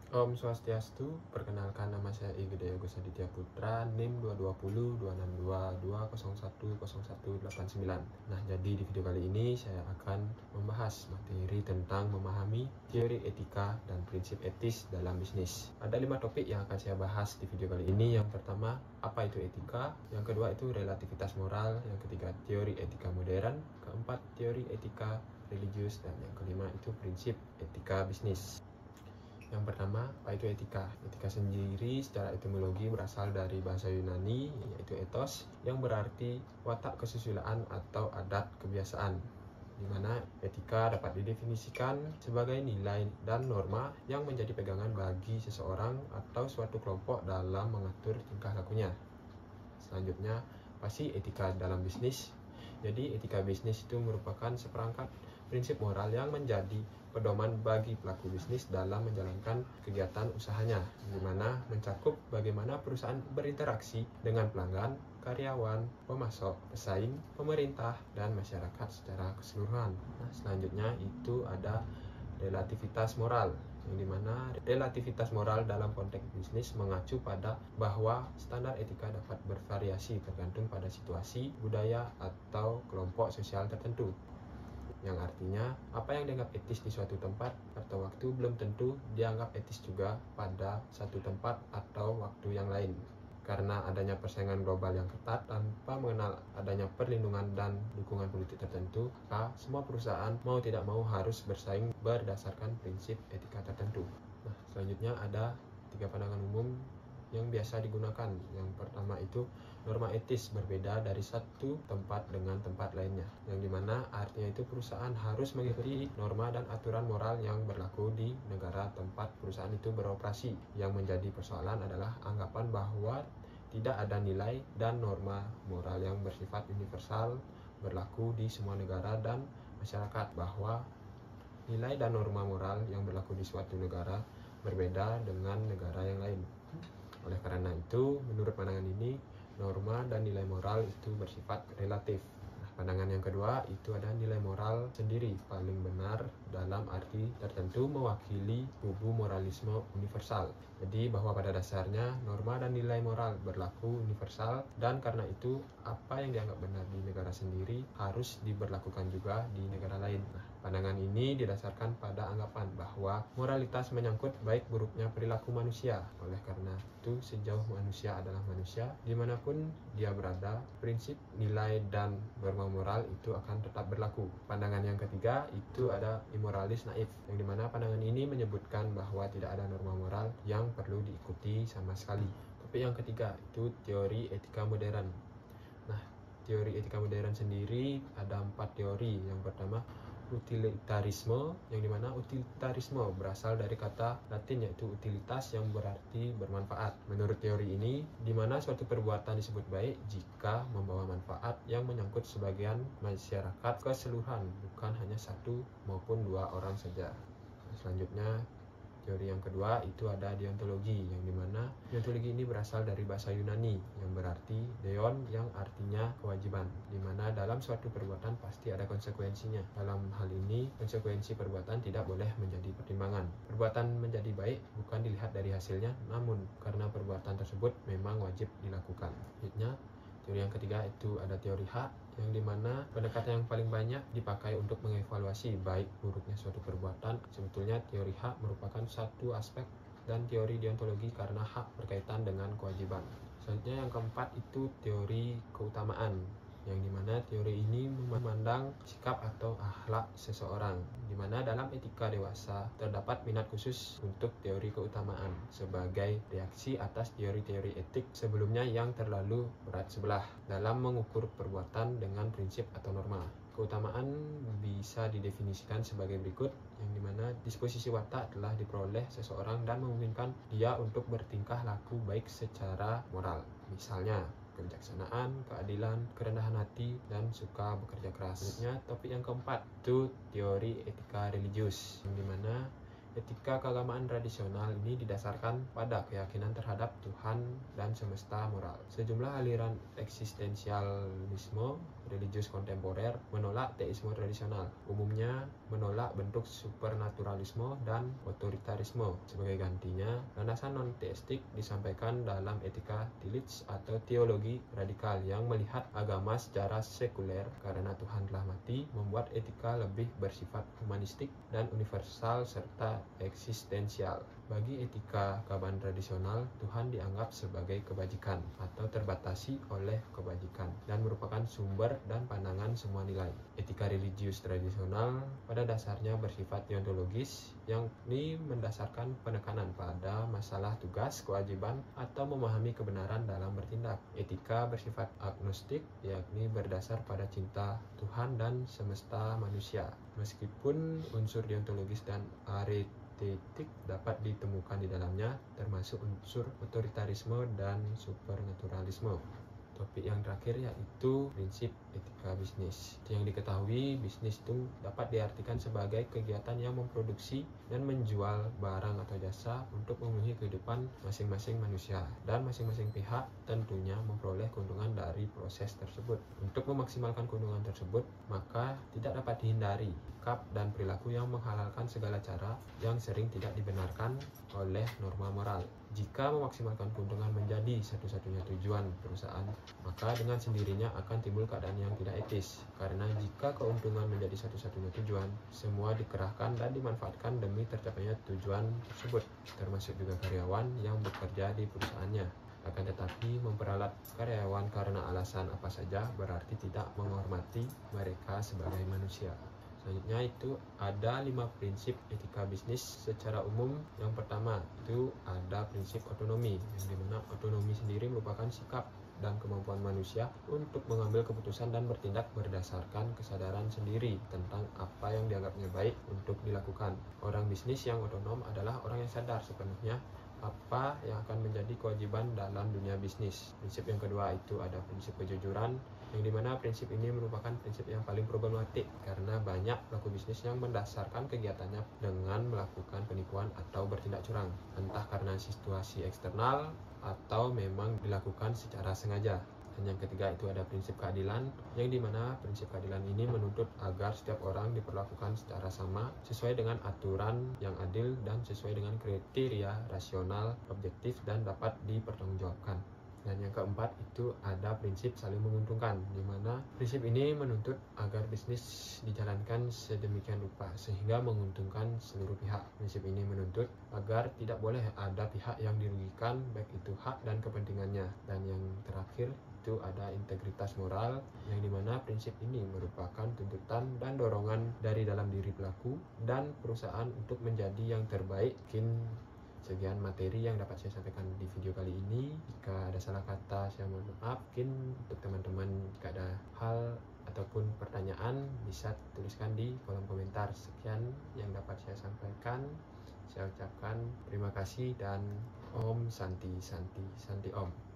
Om Swastiastu, perkenalkan nama saya I Gede Agus Aditya Putra, NIM 220-262-201-0189. Nah, jadi di video kali ini saya akan membahas materi tentang memahami teori etika dan prinsip etis dalam bisnis. Ada 5 topik yang akan saya bahas di video kali ini. Yang pertama, apa itu etika? Yang kedua itu relativitas moral. Yang ketiga, teori etika modern. Keempat, teori etika religius. Dan yang kelima itu prinsip etika bisnis. Yang pertama, apa itu etika? Etika sendiri secara etimologi berasal dari bahasa Yunani, yaitu ethos, yang berarti watak kesusilaan atau adat kebiasaan, di mana etika dapat didefinisikan sebagai nilai dan norma yang menjadi pegangan bagi seseorang atau suatu kelompok dalam mengatur tingkah lakunya. Selanjutnya, pasti etika dalam bisnis. Jadi etika bisnis itu merupakan seperangkat prinsip moral yang menjadi pedoman bagi pelaku bisnis dalam menjalankan kegiatan usahanya, di mana mencakup bagaimana perusahaan berinteraksi dengan pelanggan, karyawan, pemasok, pesaing, pemerintah, dan masyarakat secara keseluruhan. Nah, selanjutnya itu ada relativitas moral, yang dimana relativitas moral dalam konteks bisnis mengacu pada bahwa standar etika dapat bervariasi tergantung pada situasi, budaya, atau kelompok sosial tertentu. Yang artinya, apa yang dianggap etis di suatu tempat atau waktu belum tentu dianggap etis juga pada satu tempat atau waktu yang lain. Karena adanya persaingan global yang ketat tanpa mengenal adanya perlindungan dan dukungan politik tertentu, maka semua perusahaan mau tidak mau harus bersaing berdasarkan prinsip etika tertentu. Nah, selanjutnya ada 3 pandangan umum yang biasa digunakan. Yang pertama itu norma etis berbeda dari satu tempat dengan tempat lainnya, yang dimana artinya itu perusahaan harus mengikuti norma dan aturan moral yang berlaku di negara tempat perusahaan itu beroperasi. Yang menjadi persoalan adalah anggapan bahwa tidak ada nilai dan norma moral yang bersifat universal berlaku di semua negara dan masyarakat, bahwa nilai dan norma moral yang berlaku di suatu negara berbeda dengan negara yang lain. Oleh karena itu, menurut pandangan ini, norma dan nilai moral itu bersifat relatif. Nah, pandangan yang kedua itu ada nilai moral sendiri paling benar dalam arti tertentu mewakili kubu moralisme universal. Jadi bahwa pada dasarnya norma dan nilai moral berlaku universal, dan karena itu apa yang dianggap benar di negara sendiri harus diberlakukan juga di negara lain. Nah, pandangan ini didasarkan pada anggapan bahwa moralitas menyangkut baik buruknya perilaku manusia. Oleh karena itu, sejauh manusia adalah manusia, dimanapun dia berada, prinsip, nilai, dan norma moral itu akan tetap berlaku. Pandangan yang ketiga itu ada imoralis naif, yang dimana pandangan ini menyebutkan bahwa tidak ada norma moral yang perlu diikuti sama sekali. Tapi yang ketiga itu teori etika modern. Nah, teori etika modern sendiri ada 4 teori. Yang pertama, utilitarisme, yang dimana utilitarisme berasal dari kata Latin yaitu utilitas, yang berarti bermanfaat. Menurut teori ini, dimana suatu perbuatan disebut baik jika membawa manfaat yang menyangkut sebagian masyarakat keseluruhan, bukan hanya satu maupun 2 orang saja. Selanjutnya, teori yang kedua itu ada deontologi, yang dimana deontologi ini berasal dari bahasa Yunani yang berarti deon, yang artinya kewajiban, dimana dalam suatu perbuatan pasti ada konsekuensinya. Dalam hal ini, konsekuensi perbuatan tidak boleh menjadi pertimbangan. Perbuatan menjadi baik bukan dilihat dari hasilnya, namun karena perbuatan tersebut memang wajib dilakukan. Selanjutnya, teori yang ketiga itu ada teori hak, yang dimana pendekatan yang paling banyak dipakai untuk mengevaluasi baik buruknya suatu perbuatan. Sebetulnya teori hak merupakan satu aspek dan teori deontologi karena hak berkaitan dengan kewajiban. Selanjutnya yang keempat itu teori keutamaan, yang dimana teori ini memandang sikap atau akhlak seseorang, dimana dalam etika dewasa terdapat minat khusus untuk teori keutamaan sebagai reaksi atas teori-teori etik sebelumnya yang terlalu berat sebelah dalam mengukur perbuatan dengan prinsip atau norma. Keutamaan bisa didefinisikan sebagai berikut, yang dimana disposisi watak telah diperoleh seseorang dan memungkinkan dia untuk bertingkah laku baik secara moral. Misalnya, kebijaksanaan, keadilan, kerendahan hati, dan suka bekerja keras. Selanjutnya, topik yang keempat itu teori etika religius, yang dimana etika keagamaan tradisional ini didasarkan pada keyakinan terhadap Tuhan dan semesta moral. Sejumlah aliran eksistensialisme religius kontemporer menolak teisme tradisional, umumnya menolak bentuk supernaturalisme dan otoritarisme. Sebagai gantinya, landasan non-teistik disampaikan dalam etika Tillich atau teologi radikal yang melihat agama secara sekuler karena Tuhan telah mati, membuat etika lebih bersifat humanistik dan universal serta eksistensial. Bagi etika Kaban tradisional, Tuhan dianggap sebagai kebajikan atau terbatasi oleh kebajikan dan merupakan sumber dan pandangan semua nilai. Etika religius tradisional pada dasarnya bersifat deontologis, yakni mendasarkan penekanan pada masalah tugas, kewajiban, atau memahami kebenaran dalam bertindak. Etika bersifat agnostik, yakni berdasar pada cinta Tuhan dan semesta manusia. Meskipun unsur deontologis dan estetik dapat ditemukan di dalamnya, termasuk unsur otoritarisme dan supernaturalisme. Topik yang terakhir yaitu prinsip etika bisnis. Yang diketahui, bisnis itu dapat diartikan sebagai kegiatan yang memproduksi dan menjual barang atau jasa untuk memenuhi kehidupan masing-masing manusia, dan masing-masing pihak tentunya memperoleh keuntungan dari proses tersebut. Untuk memaksimalkan keuntungan tersebut, maka tidak dapat dihindari sikap dan perilaku yang menghalalkan segala cara yang sering tidak dibenarkan oleh norma moral. Jika memaksimalkan keuntungan menjadi satu-satunya tujuan perusahaan, maka dengan sendirinya akan timbul keadaan yang tidak etis. Karena jika keuntungan menjadi satu-satunya tujuan, semua dikerahkan dan dimanfaatkan demi tercapainya tujuan tersebut, termasuk juga karyawan yang bekerja di perusahaannya. Akan tetapi, memperalat karyawan karena alasan apa saja berarti tidak menghormati mereka sebagai manusia. Selanjutnya itu ada 5 prinsip etika bisnis secara umum. Yang pertama itu ada prinsip otonomi, yang dimana otonomi sendiri merupakan sikap dan kemampuan manusia untuk mengambil keputusan dan bertindak berdasarkan kesadaran sendiri tentang apa yang dianggapnya baik untuk dilakukan. Orang bisnis yang otonom adalah orang yang sadar sepenuhnya apa yang akan menjadi kewajiban dalam dunia bisnis. Prinsip yang kedua itu ada prinsip kejujuran, yang dimana prinsip ini merupakan prinsip yang paling problematik karena banyak pelaku bisnis yang mendasarkan kegiatannya dengan melakukan penipuan atau bertindak curang, entah karena situasi eksternal atau memang dilakukan secara sengaja. Dan yang ketiga itu ada prinsip keadilan, yang dimana prinsip keadilan ini menuntut agar setiap orang diperlakukan secara sama sesuai dengan aturan yang adil dan sesuai dengan kriteria rasional, objektif, dan dapat dipertanggungjawabkan. Dan yang keempat itu ada prinsip saling menguntungkan, di mana prinsip ini menuntut agar bisnis dijalankan sedemikian rupa sehingga menguntungkan seluruh pihak. Prinsip ini menuntut agar tidak boleh ada pihak yang dirugikan, baik itu hak dan kepentingannya. Dan yang terakhir itu ada integritas moral, yang dimana prinsip ini merupakan tuntutan dan dorongan dari dalam diri pelaku dan perusahaan untuk menjadi yang terbaik. Mungkin sekian materi yang dapat saya sampaikan di video kali ini. Jika ada salah kata, saya mohon maaf. Mungkin untuk teman-teman jika ada hal ataupun pertanyaan bisa tuliskan di kolom komentar. Sekian yang dapat saya sampaikan. Saya ucapkan terima kasih dan Om Santi Santi Santi Om.